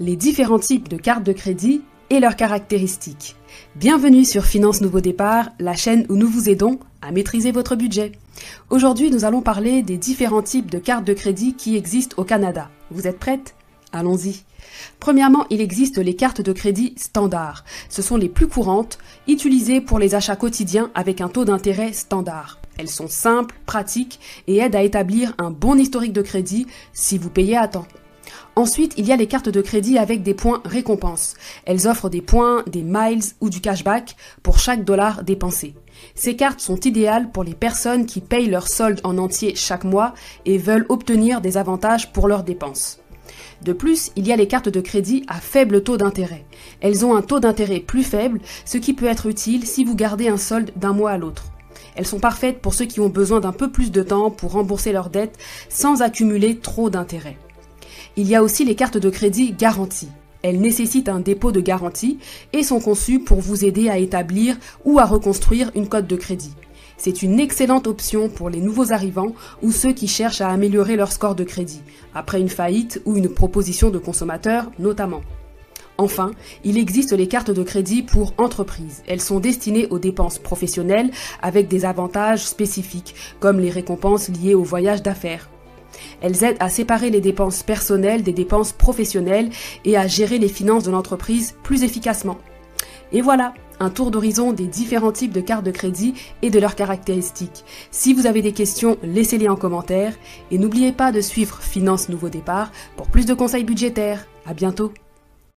les différents types de cartes de crédit et leurs caractéristiques. Bienvenue sur Finance Nouveau Départ, la chaîne où nous vous aidons à maîtriser votre budget. Aujourd'hui, nous allons parler des différents types de cartes de crédit qui existent au Canada. Vous êtes prêtes ? Allons-y. Premièrement, il existe les cartes de crédit standard. Ce sont les plus courantes, utilisées pour les achats quotidiens avec un taux d'intérêt standard. Elles sont simples, pratiques et aident à établir un bon historique de crédit si vous payez à temps. Ensuite, il y a les cartes de crédit avec des points récompenses. Elles offrent des points, des miles ou du cashback pour chaque dollar dépensé. Ces cartes sont idéales pour les personnes qui payent leur solde en entier chaque mois et veulent obtenir des avantages pour leurs dépenses. De plus, il y a les cartes de crédit à faible taux d'intérêt. Elles ont un taux d'intérêt plus faible, ce qui peut être utile si vous gardez un solde d'un mois à l'autre. Elles sont parfaites pour ceux qui ont besoin d'un peu plus de temps pour rembourser leurs dettes sans accumuler trop d'intérêt. Il y a aussi les cartes de crédit garanties. Elles nécessitent un dépôt de garantie et sont conçues pour vous aider à établir ou à reconstruire une cote de crédit. C'est une excellente option pour les nouveaux arrivants ou ceux qui cherchent à améliorer leur score de crédit, après une faillite ou une proposition de consommateur notamment. Enfin, il existe les cartes de crédit pour entreprises. Elles sont destinées aux dépenses professionnelles avec des avantages spécifiques, comme les récompenses liées au voyage d'affaires. Elles aident à séparer les dépenses personnelles des dépenses professionnelles et à gérer les finances de l'entreprise plus efficacement. Et voilà, un tour d'horizon des différents types de cartes de crédit et de leurs caractéristiques. Si vous avez des questions, laissez-les en commentaire et n'oubliez pas de suivre Finance Nouveau Départ pour plus de conseils budgétaires. À bientôt.